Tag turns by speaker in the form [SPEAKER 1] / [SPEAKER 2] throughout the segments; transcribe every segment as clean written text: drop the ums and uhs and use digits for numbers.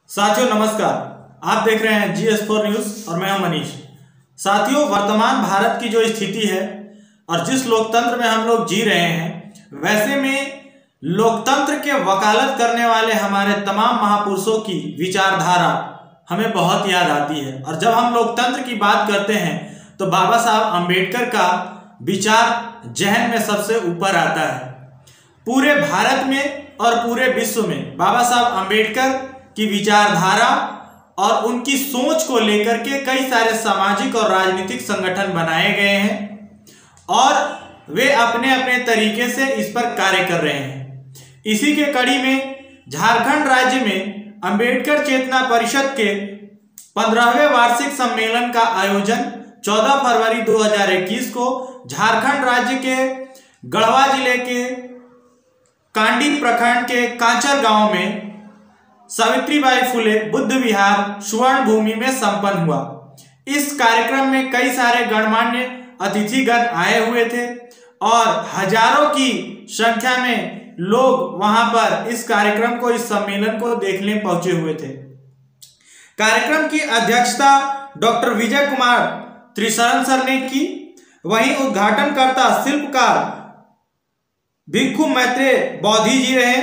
[SPEAKER 1] साथियों नमस्कार, आप देख रहे हैं GS4 न्यूज और मैं हूं मनीष। साथियों, वर्तमान भारत की जो स्थिति है और जिस लोकतंत्र में हम लोग जी रहे हैं, वैसे में लोकतंत्र के वकालत करने वाले हमारे तमाम महापुरुषों की विचारधारा हमें बहुत याद आती है। और जब हम लोकतंत्र की बात करते हैं तो बाबा साहब अम्बेडकर का विचार जहन में सबसे ऊपर आता है। पूरे भारत में और पूरे विश्व में बाबा साहब अम्बेडकर की विचारधारा और उनकी सोच को लेकर के कई सारे सामाजिक और राजनीतिक संगठन बनाए गए हैं और वे अपने अपने तरीके से इस पर कार्य कर रहे हैं। इसी के कड़ी में झारखंड राज्य में अम्बेडकर चेतना परिषद के 15वें वार्षिक सम्मेलन का आयोजन 14 फरवरी 2021 को झारखंड राज्य के गढ़वा जिले के कांडी प्रखंड के कांचर गांव में सावित्रीबाई फुले बुद्ध विहार सुवर्ण भूमि में संपन्न हुआ। इस कार्यक्रम में कई सारे गणमान्य अतिथिगण आए हुए थे और हजारों की संख्या में लोग वहां पर इस कार्यक्रम को, इस सम्मेलन को देखने पहुंचे हुए थे। कार्यक्रम की अध्यक्षता डॉक्टर विजय कुमार त्रिशरण सर ने की। वहीं उद्घाटनकर्ता शिल्पकार भिक्षु मैत्रेय बौद्धि जी रहे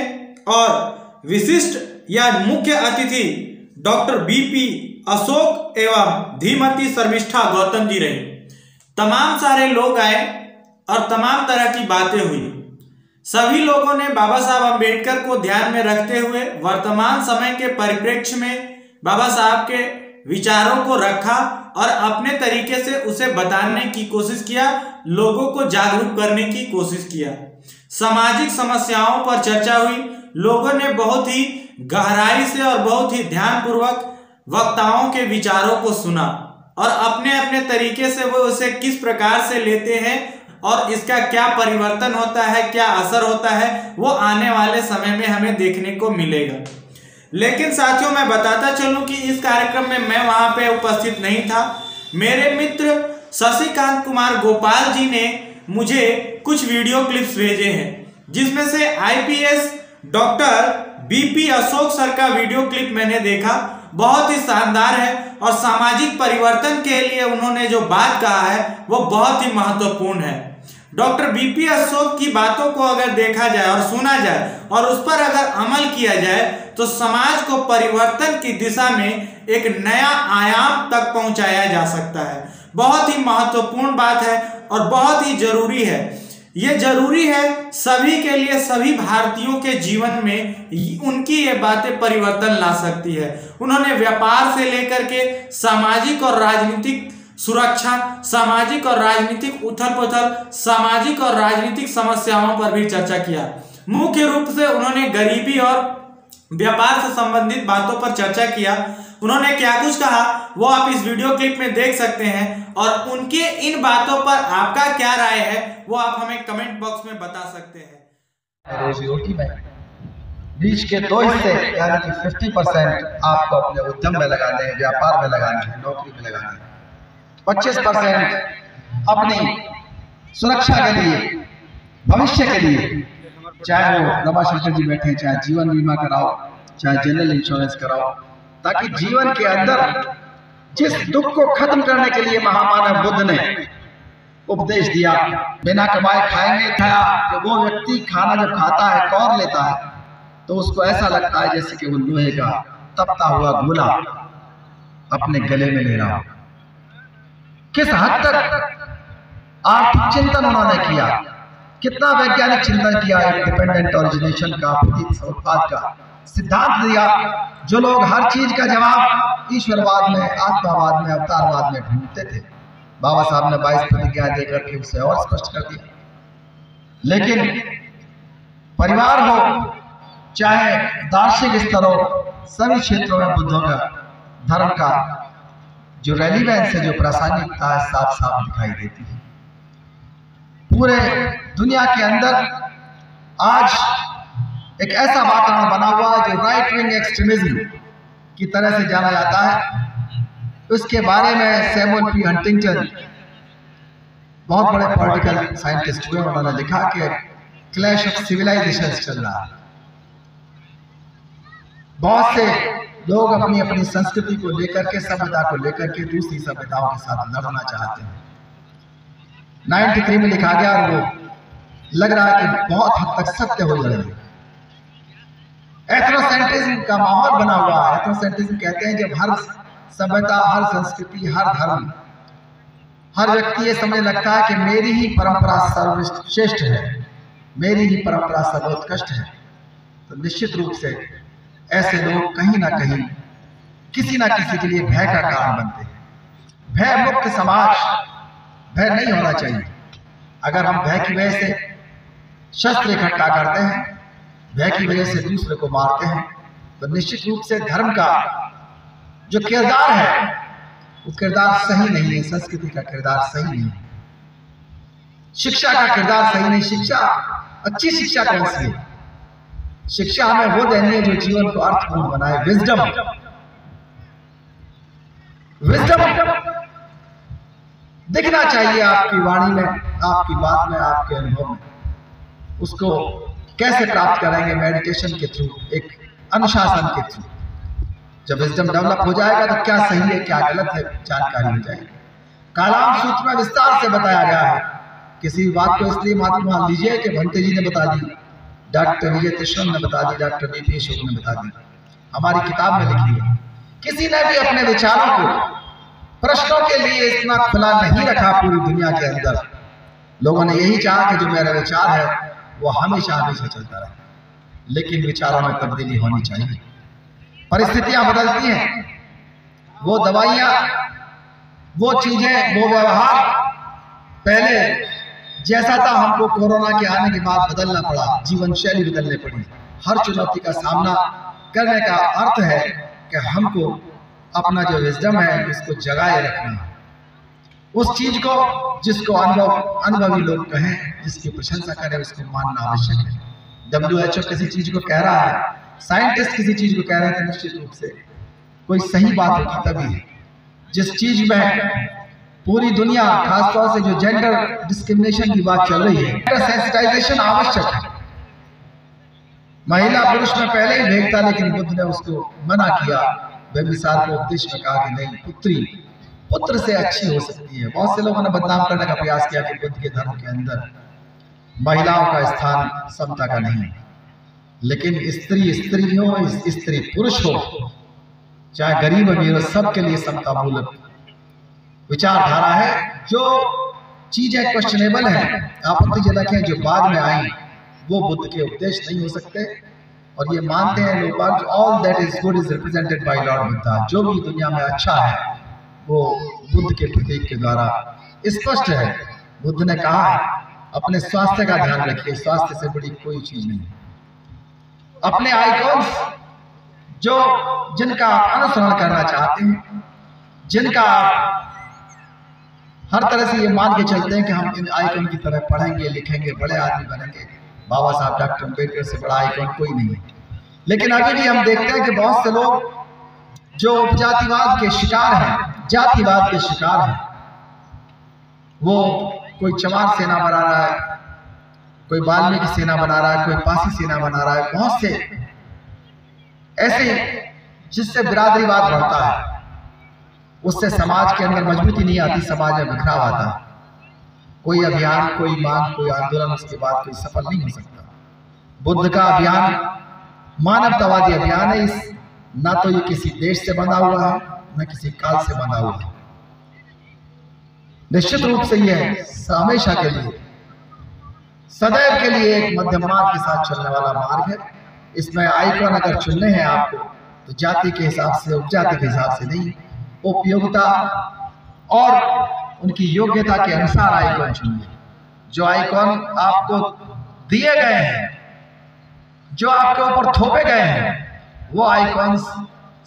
[SPEAKER 1] और विशिष्ट या मुख्य अतिथि डॉक्टर BP अशोक एवं धीमती शर्मिष्ठा गौतम जी रहे। तमाम सारे लोग आए और तमाम तरह की बातें हुई। सभी लोगों ने बाबा साहब अम्बेडकर को ध्यान में रखते हुए वर्तमान समय के परिप्रेक्ष्य में बाबा साहब के विचारों को रखा और अपने तरीके से उसे बताने की कोशिश किया, लोगों को जागरूक करने की कोशिश किया। सामाजिक समस्याओं पर चर्चा हुई। लोगों ने बहुत ही गहराई से और बहुत ही ध्यानपूर्वक वक्ताओं के विचारों को सुना और अपने अपने तरीके से वो उसे किस प्रकार से लेते हैं और इसका क्या परिवर्तन होता है, क्या असर होता है, वो आने वाले समय में हमें देखने को मिलेगा। लेकिन साथियों, मैं बताता चलूं कि इस कार्यक्रम में मैं वहां पे उपस्थित नहीं था। मेरे मित्र शशिकांत कुमार गोपाल जी ने मुझे कुछ वीडियो क्लिप्स भेजे हैं, जिसमें से IPS doctor BP Ashok sir का वीडियो क्लिप मैंने देखा। बहुत ही शानदार है और सामाजिक परिवर्तन के लिए उन्होंने जो बात कहा है वो बहुत ही महत्वपूर्ण है। डॉक्टर BP अशोक की बातों को अगर देखा जाए और सुना जाए और उस पर अगर अमल किया जाए तो समाज को परिवर्तन की दिशा में एक नया आयाम तक पहुंचाया जा सकता है। बहुत ही महत्वपूर्ण बात है और बहुत ही जरूरी है। ये जरूरी है सभी के लिए, सभी भारतीयों के जीवन में उनकी ये बातें परिवर्तन ला सकती है। उन्होंने व्यापार से लेकर के सामाजिक और राजनीतिक सुरक्षा, सामाजिक और राजनीतिक उथल पुथल, सामाजिक और राजनीतिक समस्याओं पर भी चर्चा किया। मुख्य रूप से उन्होंने गरीबी और व्यापार से संबंधित बातों पर चर्चा किया। उन्होंने क्या कुछ कहा वो आप इस वीडियो क्लिप में देख सकते हैं और उनके इन बातों पर आपका क्या राय है वो आप हमें कमेंट बॉक्स में बता सकते हैं।
[SPEAKER 2] रोजी रोटी में बीच के 2 हिस्से यानी कि 50% आपको अपने उद्यम में लगाने हैं, व्यापार में लगाने हैं, नौकरी में लगाने हैं। 25% अपनी सुरक्षा के लिए, भविष्य के लिए, चाहे वो रमाशंकर जी बैठे, चाहे जीवन बीमा कराओ, चाहे जनरल इंश्योरेंस कराओ, ताकि जीवन के अंदर जिस दुख को खत्म करने के लिए महामानव बुद्ध ने उपदेश दिया, बिना कमाए खाएंगे खाया, कि वो व्यक्ति खाना जब खाता है, कौर लेता है, तो उसको ऐसा लगता है जैसे कि वो लोहे का तपता हुआ गोला अपने गले में ले रहा हो। किस हद तक आर्थिक चिंतन उन्होंने किया, कितना वैज्ञानिक चिंतन किया, एक डिपेंडेंट ओरिजिनेशन का, प्रतीक उत्पाद का सिद्धांत दिया। जो लोग हर चीज का जवाब ईश्वरवाद में, आत्मावाद में, अवतारवाद में ढूंढते थे, बाबा साहब ने 22 प्रतिज्ञा देकर के उसे और स्पष्ट कर दिया। लेकिन परिवार हो, चाहे दार्शनिक स्तर हो, सभी क्षेत्रों में बुद्धों का, धर्म का जो रेलिवेंस है, जो प्रासंगिकता है, साफ साफ दिखाई देती है। पूरे दुनिया के अंदर आज एक ऐसा वातावरण बना हुआ है जो राइट विंग एक्सट्रीमिज्म की तरह से जाना जाता है। उसके बारे में सैमुअल P. हंटिंगटन, बहुत बड़े पॉलिटिकल साइंटिस्ट हुए, उन्होंने लिखा कि क्लैश ऑफ सिविलाइजेशंस चल रहा है। बहुत से लोग अपनी अपनी संस्कृति को लेकर के, सभ्यता को लेकर के दूसरी सभ्यताओं के साथ लड़ना चाहते हैं। 93 में लिखा गया और वो लग रहा है कि बहुत हद तक सत्य हो रही है। एथनोसेंट्रिज्म का माहौल बना हुआ है। एथनोसेंट्रिज्म कहते हैं जब हर सभ्यता, हर संस्कृति, हर धर्म, हर व्यक्ति ये समझने लगता है कि मेरी ही परंपरा सर्वश्रेष्ठ है, मेरी ही परंपरा सर्वोत्कृष्ट है, तो निश्चित रूप से ऐसे लोग कहीं ना कहीं किसी ना किसी के लिए भय का कारण बनते हैं। भय मुक्त समाज, भय नहीं होना चाहिए। अगर हम भय की वजह से शस्त्र इकट्ठा करते हैं, भय की वजह से दूसरे को मारते हैं, तो निश्चित रूप से धर्म का जो किरदार है वो किरदार सही नहीं है। संस्कृति का किरदार सही नहीं है, शिक्षा का किरदार सही नहीं। शिक्षा, अच्छी शिक्षा कौन सी है? शिक्षा हमें वो देनी है जो जीवन को अर्थपूर्ण बनाए। विजडम, विजडम दिखना चाहिए आपकी वाणी में, आपकी बात में, आपके अनुभव में। उसको कैसे प्राप्त करेंगे? मेडिटेशन के थ्रू, एक अनुशासन के थ्रू। जब विजडम डेवलप हो जाएगा तो क्या सही है क्या गलत है जानकारी हो जाएगी। कालाम सूत्र में विस्तार से बताया गया है। किसी बात को इसलिए मात्र मान लीजिए कि भंते जी ने बता दी, डॉक्टर विजय कृष्ण ने बता दी, डॉक्टर बीपी अशोक ने बता दी, हमारी किताब में लिखी है। किसी ने भी अपने विचारों को, प्रश्नों के लिए इतना खुला नहीं रखा पूरी दुनिया के अंदर। लोगों ने यही चाहा कि जो मेरा विचार है वो हमेशा हमेशा चलता रहे, लेकिन विचारों में तब्दीली होनी चाहिए। परिस्थितियां बदलती हैं, वो दवाइयां, वो चीजें, वो व्यवहार पहले जैसा था हमको कोरोना के आने के बाद बदलना पड़ा, जीवन शैली बदलने पड़ी। हर चुनौती का सामना करने का अर्थ है कि हमको अपना जो विजडम है उसको जगाए रखना, उस चीज को जिसको अनुभवी लोग कहें, जिसकी प्रशंसा करें, उसको मानना आवश्यक है। WHO किसी चीज को कह रहा है, साइंटिस्ट किसी चीज को कह रहे हैं, तो निश्चित रूप से कोई सही बात होगी तभी है। जिस चीज में पूरी दुनिया, खासतौर से जो जेंडर डिस्क्रिमिनेशन की बात चल रही है, सेंसिटाइजेशन आवश्यक है। महिला पुरुष में पहले ही भेद था, लेकिन बुद्ध ने उसको मना किया। बेमिसाल को उपदेश में कहा कि नहीं, पुत्री पुत्र से अच्छी हो सकती है। बहुत से लोगों ने बदनाम करने का प्रयास किया कि बुद्ध के धर्म के अंदर महिलाओं का स्थान समता का नहीं, लेकिन स्त्री स्त्री हो, स्त्री पुरुष हो, चाहे गरीब अमीर हो, सबके लिए समता मूलक विचारधारा है। जो चीजें क्वेश्चनेबल हैं, आपत्तिजनक हैं, जो बाद में आई, वो बुद्ध के उपदेश नहीं हो सकते। और ये मानते हैं लोग all that is good is represented by Lord Buddha. जो भी दुनिया में अच्छा है वो बुद्ध के प्रतीक के द्वारा स्पष्ट है। बुद्ध ने कहा अपने स्वास्थ्य का ध्यान रखिए, स्वास्थ्य से बड़ी कोई चीज नहीं। अपने आइकॉन्स जो जिनका आप अनुसरण करना चाहते हैं, जिनका हर तरह से ये मान के चलते हैं कि हम इन आइकॉन की तरह पढ़ेंगे, लिखेंगे, बड़े आदमी बनेंगे, बाबा साहब डॉक्टर अम्बेडकर से बड़ा आइकॉन कोई नहीं है। लेकिन अभी भी हम देखते हैं कि बहुत से लोग जो उपजातिवाद के शिकार हैं, जातिवाद के शिकार हैं, वो कोई चमार सेना बना रहा है, कोई वाल्मीकि सेना बना रहा है, कोई पासी सेना बना रहा है। बहुत से ऐसे जिससे बिरादरीवाद बढ़ता है, उससे समाज के अंदर मजबूती नहीं आती, समाज में बिखराव आता है। कोई अभियान, कोई मांग, कोई आंदोलन उसके बाद कोई सफल नहीं हो सकता। बुद्ध का अभियान मानवतावादी अभियान है। इस ना तो ये किसी देश से बंधा हुआ है, न किसी काल से बंधा हुआ है। निश्चित रूप से यह हमेशा के लिए, सदैव के लिए एक मध्यम मार्ग के साथ चलने वाला मार्ग है। इसमें आइकॉन अगर चुनने हैं आपको तो जाति के हिसाब से, उपजाति के हिसाब से नहीं, उपयोगिता और उनकी योग्यता के अनुसार आइकॉन चुनिए। जो आइकॉन आपको दिए गए हैं, जो आपके ऊपर थोपे गए हैं, वो आइकॉन्स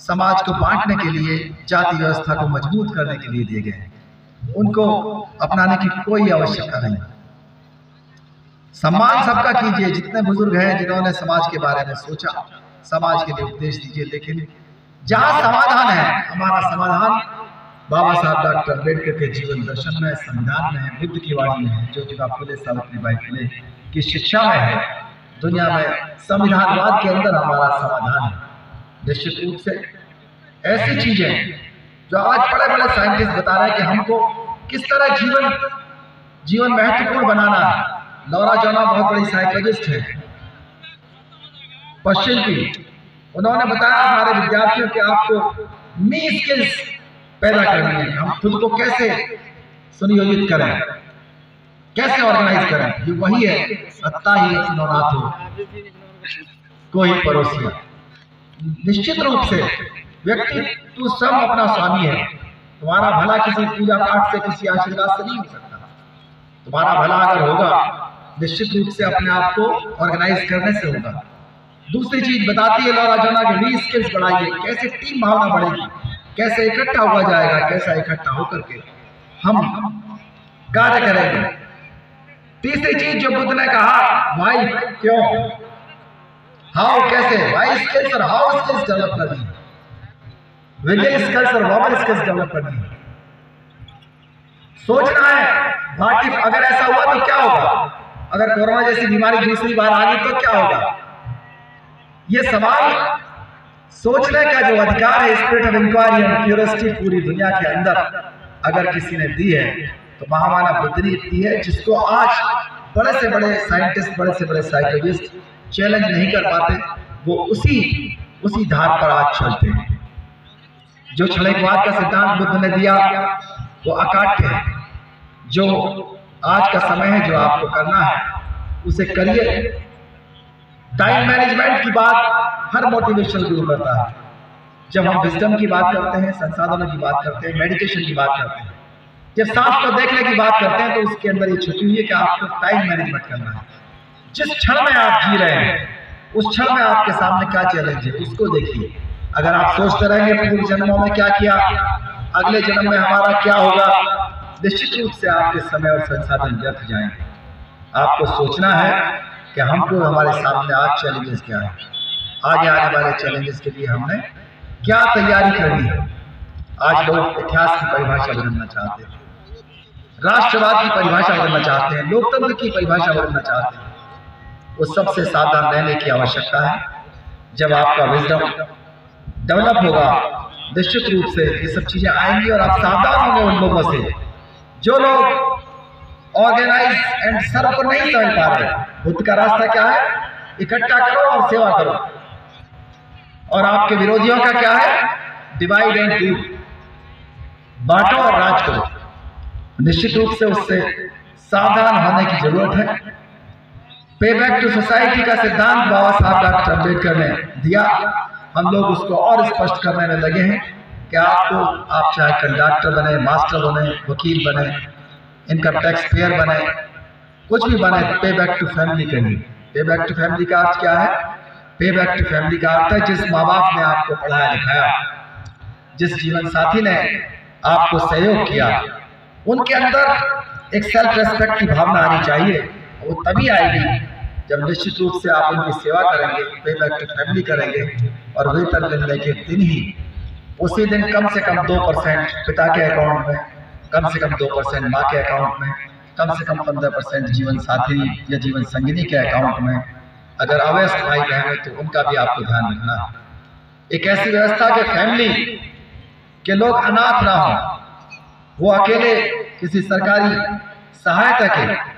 [SPEAKER 2] समाज को बांटने के लिए, जाति व्यवस्था को मजबूत करने के लिए दिए गए हैं। उनको अपनाने की कोई आवश्यकता नहीं। सम्मान सबका कीजिए, जितने बुजुर्ग हैं जिन्होंने समाज के बारे में सोचा, समाज के लिए उपदेश दीजिए। लेकिन जहां समाधान है, हमारा समाधान बाबा साहब डॉक्टर अम्बेडकर के जीवन दर्शन में, संविधान में है, बुद्ध की वाणी में है, ज्योतिबा फुले, सावित्रीबाई फुले की शिक्षा में है। दुनिया में संविधानवाद के अंदर हमारा समाधान है। निश्चित रूप से ऐसी चीजें जो आज बड़े बड़े साइंटिस्ट बता रहे हैं कि हमको किस तरह जीवन महत्वपूर्ण बनाना है। लौरा जोना बहुत बड़ी साइकोलॉजिस्ट है पश्चिम की, उन्होंने बताया हमारे विद्यार्थियों के आपको मी स्किल्स पैदा करनी है। हम खुद को कैसे सुनियोजित करें, कैसे ऑर्गेनाइज करें। ये वही है सत्ता ही नौरात हो कोई पड़ोसिया। निश्चित रूप से व्यक्ति तू स्वयं अपना स्वामी है। तुम्हारा भला किसी पूजा पाठ से, किसी आशीर्वाद से नहीं हो सकता। तुम्हारा भला अगर होगा निश्चित रूप से अपने आप को ऑर्गेनाइज करने से होगा। दूसरी चीज बताती है लौरा जोना के री स्किल्स बढ़ाइए, कैसे टीम भावना बढ़ेगी, कैसे इकट्ठा हुआ जाएगा, कैसा इकट्ठा होकर के हम कार्य करेंगे। तीसरी चीज जो बुद्ध ने कहा, वाई क्यों, हाउ कैसे, वाई स्किल्स और हाउ स्किल्स डेवलप करनी है, विजुअल स्किल्स और वर्बल स्किल्स डेवलप करनी है। सोचना है बाकी अगर ऐसा हुआ तो क्या होगा, अगर कोरोना जैसी बीमारी दूसरी बार आ गई तो क्या होगा। ये सवाल सोचने का जो अधिकार है, spirit of inquiry and curiosity पूरी दुनिया के अंदर अगर किसी ने दी है तो महामानव बुद्ध ने दी है, जिसको आज बड़े से बड़े साइंटिस्ट, बड़े से बड़े साइकोलॉजिस्ट चैलेंज नहीं कर पाते। वो उसी धार पर आज चलते हैं। जो क्षणिकवाद का सिद्धांत बुद्ध ने दिया वो अकाट्य है। जो आज का समय है, जो आपको करना है उसे करिए। टाइम मैनेजमेंट की बात हर मोटिवेशनल गुरु करता है। जब हम विजडम की बात करते हैं, संसाधनों की बात करते हैं, मेडिटेशन की बात करते हैं, जब सांस को देखने की बात करते हैं, तो उसके अंदर ये छुपी हुई है कि आपको टाइम मैनेजमेंट करना है। जिस क्षण में आप जी रहे हैं उस क्षण में आपके सामने क्या चैलेंज है उसको देखिए। अगर आप सोचते रहेंगे पूर्व जन्मों में क्या किया, अगले जन्म में हमारा क्या होगा, निश्चित रूप से आपके समय और संसाधन व्यर्थ जाएंगे। आपको सोचना है कि हमको हमारे सामने आज चैलेंजेस क्या है, आगे आने वाले चैलेंजेस के लिए हमने क्या तैयारी करनी है। आज लोग इतिहास की परिभाषा बदलना चाहते हैं, राष्ट्रवाद की परिभाषा बदलना चाहते हैं, लोकतंत्र की परिभाषा बदलना चाहते हैं। वो सबसे सावधान रहने की आवश्यकता है। जब आपका विजडम डेवलप होगा निश्चित रूप से ये सब चीजें आएंगी और आप सावधान होंगे उन लोगों से जो लोग ऑर्गेनाइज एंड सर्व को नहीं समझ पा रहे। बुद्ध का रास्ता क्या है, इकट्ठा करो और सेवा करो। और आपके विरोधियों का क्या है, डिवाइड एंड रूल, बांटो और राज करो। निश्चित रूप से उससे सावधान होने की जरूरत है। पे बैक टू सोसाइटी का सिद्धांत बाबा साहब डॉक्टर अम्बेडकर ने दिया। हम लोग उसको और स्पष्ट करने में लगे हैं कि आप चाहे कंडक्टर बने, मास्टर बने, वकील बने, इनकम टैक्स पेयर बने, कुछ भी बने, पे बैक टू फैमिली करिए। पे बैक टू फैमिली का अर्थ क्या है, पे बैक टू फैमिली का अर्थ है जिस माँ बाप ने आपको पढ़ाया लिखाया, जिस जीवन साथी ने आपको सहयोग किया, उनके अंदर एक सेल्फ रेस्पेक्ट की भावना आनी चाहिए। वो तभी आएगी जब निश्चित रूप से आप उनकी सेवा करेंगे, पे बैक टू फैमिली करेंगे और वेतन मिलने के दिन ही उसी दिन कम से कम 2% पिता के अकाउंट में, कम से कम 2% माँ के अकाउंट में, कम से कम 15% जीवन साथी या जीवन संगिनी के अकाउंट में। अगर अवयस्क भाई बहन है तो उनका भी आपको ध्यान रखना है। एक ऐसी व्यवस्था के फैमिली के लोग अनाथ ना हो, वो अकेले किसी सरकारी सहायता के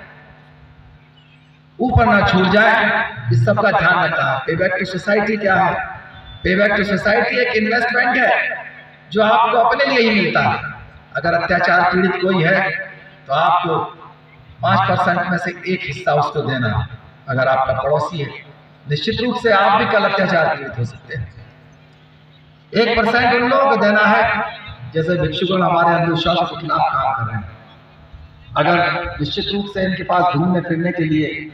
[SPEAKER 2] ऊपर ना छूट जाए, इस सब का ध्यान रखना है। पे बैक टू सोसाइटी क्या है, पे बैक टू सोसाइटी एक इन्वेस्टमेंट है जो आपको अपने लिए ही मिलता है। अगर अत्याचार पीड़ित कोई है तो आपको 5% में से एक हिस्सा उसको देना है। अगर आपका पड़ोसी है, निश्चित रूप से आप भी कल अत्याचार पीड़ित हो सकते हैं। 1% उन लोगों को देना है जैसे भिक्षुगण हमारे अंधविश्वास के खिलाफ काम कर रहे हैं। अगर निश्चित रूप से इनके पास घूमने फिरने के लिए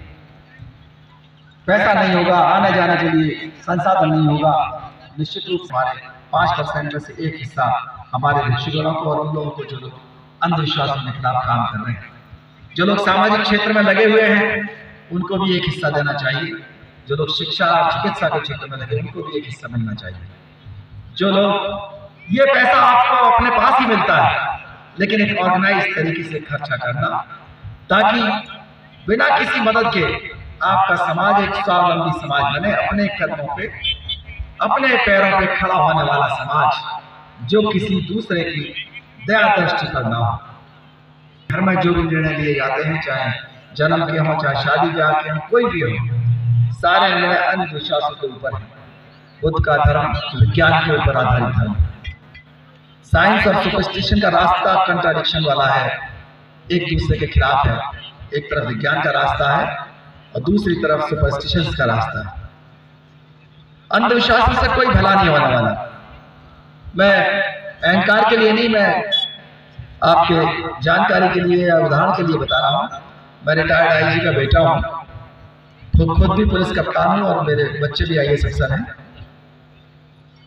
[SPEAKER 2] पैसा नहीं होगा, आने जाने के लिए संसाधन नहीं होगा, निश्चित रूप से हमारे 5% में से एक हिस्सा हमारे भिक्षुगणों को और उन लोगों को जो लोग अंधविश्वासों के खिलाफ काम कर रहे हैं, जो लोग सामाजिक क्षेत्र में लगे हुए हैं, उनको भी एक हिस्सा देना चाहिए। जो लोग शिक्षा और चिकित्सा के क्षेत्र में लगे उनको भी एक हिस्सा मिलना चाहिए। जो लोग ये पैसा आपको अपने पास ही मिलता है लेकिन एक ऑर्गेनाइज तरीके से खर्चा करना, ताकि बिना किसी मदद के आपका समाज एक स्वावलंबी समाज बने, अपने कदमों पे अपने पैरों पे खड़ा होने वाला समाज, जो किसी दूसरे की दया दृष्टि पर ना हो। घर में जो भी निर्णय लिए जाते हैं, चाहे जन्म के हों, चाहे शादी ब्याह के हों, कोई भी हो, सारे निर्णय अंधविश्वासों के ऊपर है। बुद्ध का धर्म विज्ञान के ऊपर आधारित धर्म। साइंस और सुपरस्टिशन का रास्ता कंट्राडिक्शन वाला है, एक दूसरे के खिलाफ है। एक तरफ विज्ञान का रास्ता है और दूसरी तरफ सुपरस्टिशन का रास्ता है। अंधविश्वास से कोई भला नहीं होने वाला। मैं अहंकार के लिए नहीं, मैं आपके जानकारी के लिए या उदाहरण के लिए बता रहा हूँ। मैं रिटायर्ड आईजी का बेटा हूँ, खुद भी पुलिस कप्तान हूँ और मेरे बच्चे भी आईएएस अफसर हैं।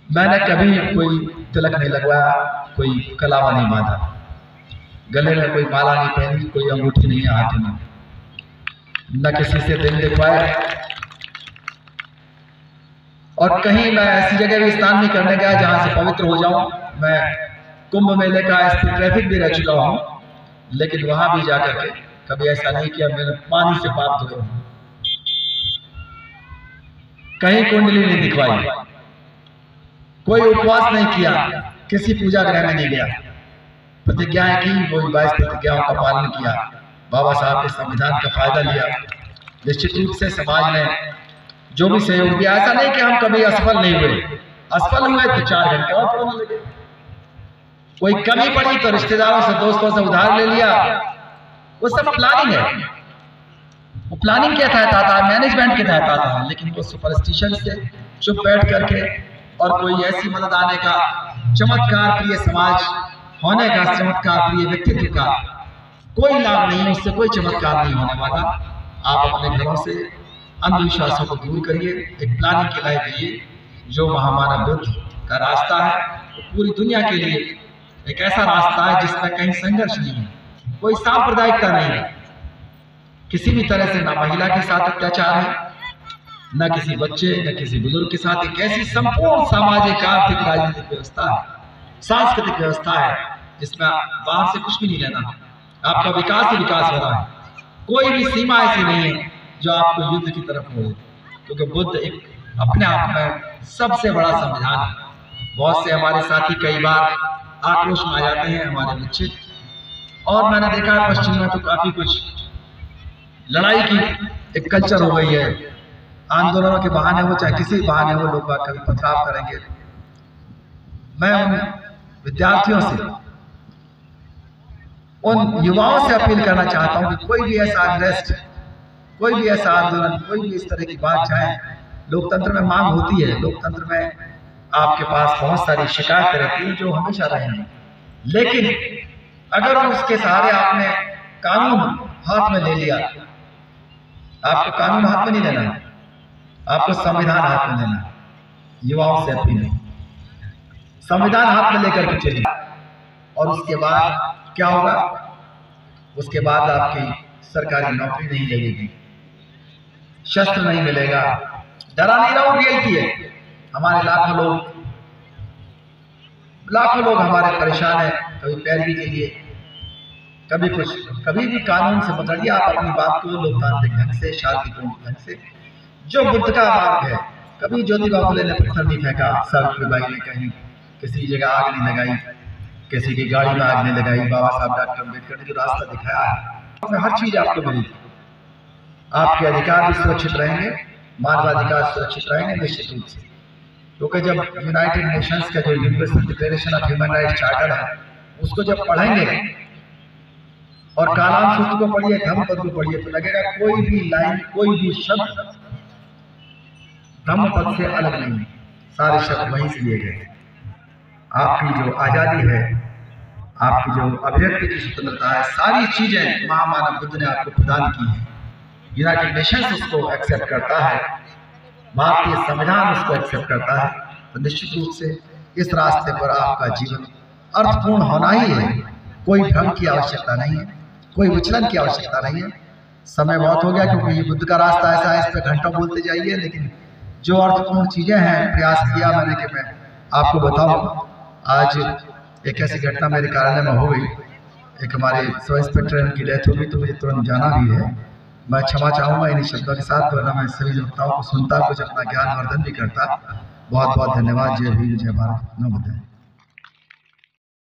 [SPEAKER 2] मैंने कभी कोई तिलक नहीं लगवाया, कोई कलावा नहीं बांधा, गले में कोई माला नहीं पहनी, कोई अंगूठी नहीं है हाथ में, न किसी से दिल दिखवाया। और कहीं मैं ऐसी जगह भी स्नान नहीं करने गया जहां से पवित्र हो जाऊं। मैं कुंभ मेले का ट्रैफिक भी रह चुका हूं, लेकिन वहां भी जाकर के कभी ऐसा नहीं किया मैंने पानी से पाप धोए। कहीं कुंडली नहीं दिखवाई, कोई उपवास नहीं किया, किसी पूजा गृह में नहीं गया। प्रतिज्ञाएं की, वो 22 प्रतिज्ञाओं का पालन किया, बाबा साहब के संविधान का फायदा लिया। निश्चित रूप से समाज ने जो भी सहयोग दिया, ऐसा नहीं कि हम कभी असफल नहीं हुए। असफल हुए तो 4 घंटे और पढ़ने लगे, कोई कमी पड़ी तो रिश्तेदारों से दोस्तों से उधार ले लिया। वो सब प्लानिंग है, वो प्लानिंग के तहत आता है, मैनेजमेंट के तहत आता है। लेकिन वो सुपरस्टिशन से चुप बैठ करके और कोई ऐसी मदद आने का, चमत्कार प्रिय समाज होने का, चमत्कार प्रिय व्यक्तित्व का कोई लाभ नहीं है, उससे कोई चमत्कार नहीं होने वाला। आप अपने घरों से अंधविश्वासों को दूर करिए, एक प्लानिंग के लायक रहिए। जो महामानव बुद्ध का रास्ता है वो पूरी दुनिया के लिए एक ऐसा रास्ता है जिसमें कहीं संघर्ष नहीं है, कोई सांप्रदायिकता नहीं है, किसी भी तरह से ना महिला के साथ अत्याचार है, न किसी बच्चे न किसी बुजुर्ग के साथ। एक ऐसी संपूर्ण सामाजिक, आर्थिक, राजनीतिक व्यवस्था है, सांस्कृतिक व्यवस्था है जिसमें बाहर से कुछ भी नहीं लेना, आपका विकास ही विकास हो रहा है। कोई भी सीमा ऐसी नहीं है जो आपको युद्ध की तरफ मोड़े, क्योंकि बुद्ध एक अपने आप में सबसे बड़ा संविधान है। बहुत से हमारे साथी कई बार आक्रोश में आ जाते हैं, हमारे बच्चे, और मैंने देखा है पश्चिम में तो काफी कुछ लड़ाई की एक कल्चर हो गई है। आंदोलनों के बहाने हो, चाहे किसी बहाने हो, लोग कभी पथराव करेंगे। मैं उन विद्यार्थियों से, उन युवाओं से अपील करना चाहता हूं कि कोई भी ऐसा अनरेस्ट, कोई भी ऐसा आंदोलन, कोई भी इस तरह की बात, चाहे लोकतंत्र में मांग होती है, लोकतंत्र में आपके पास बहुत सारी शिकायतें रहती हैं जो हमेशा रहेंगी, लेकिन अगर उसके सहारे आपने कानून हाथ में ले लिया, आपको कानून हाथ में नहीं लेना है, आपको संविधान हाथ में लेना है। युवाओं से अपील है, संविधान हाथ में लेकर के चलिए। और उसके बाद क्या होगा? उसके बाद आपकी सरकारी नौकरी नहीं लगेगी, शस्त्र नहीं मिलेगा। डरा नहीं रहा हूं, रियलिटी है। हमारे लाखों लोग हमारे परेशान है, कभी पैरवी के लिए, कभी कुछ, कभी भी कानून से पकड़िए आप अपनी बात को लोकतांत्रिक ढंग से, शांतिपूर्ण ढंग से, जो बुद्ध का मार्ग है। कभी ज्योतिबा फुले ने पत्थर नहीं फेंका, सावित्रीबाई ने कहीं किसी जगह आग नहीं लगाई, किसी की गाड़ी में आग नहीं लगाई। बाबा साहब डॉक्टर अम्बेडकर ने जो रास्ता दिखाया है उसमें हर चीज आपको मिली। आपके अधिकार भी सुरक्षित रहेंगे, मानवाधिकार सुरक्षित रहेंगे निश्चित रूप से, क्योंकि जब यूनाइटेड नेशंस का जो universal declaration of human rights charter है उसको जब पढ़ेंगे और कालाम सूत्र को पढ़िए, धम्मपद को पढ़िए, तो लगेगा कोई भी लाइन, कोई भी शब्द धम्मपद से अलग नहीं, सारे शब्द वहीं से लिए गए। आपकी जो आजादी है, आपकी जो अभिव्यक्ति की स्वतंत्रता है, सारी चीजें महामानव बुद्ध ने आपको प्रदान की है। यूनाइटेड नेशंस उसको एक्सेप्ट करता है, भारतीय संविधान उसको एक्सेप्ट करता है। तो निश्चित रूप से इस रास्ते पर आपका जीवन अर्थपूर्ण होना ही है। कोई भ्रम की आवश्यकता नहीं है, कोई विचलन की आवश्यकता नहीं है। समय बहुत हो गया क्योंकि ये बुद्ध का रास्ता ऐसा है, इस पर घंटों बोलते जाइए, लेकिन जो अर्थपूर्ण चीजें हैं प्रयास किया मैंने कि मैं आपको बताऊं। आज एक ऐसी घटना मेरे कार्यालय में हो गई, एक हमारे सब इंस्पेक्टर की डेथ हो गई, तो मुझे तुरंत जाना भी है। मैं क्षमा चाहूँगा इन शब्दों के साथ, वरना मैं सभी वक्ताओं को सुनता, कुछ अपना ज्ञान वर्धन भी करता। बहुत बहुत धन्यवाद। जय भीम, जय भारत, नमो बुद्धाय।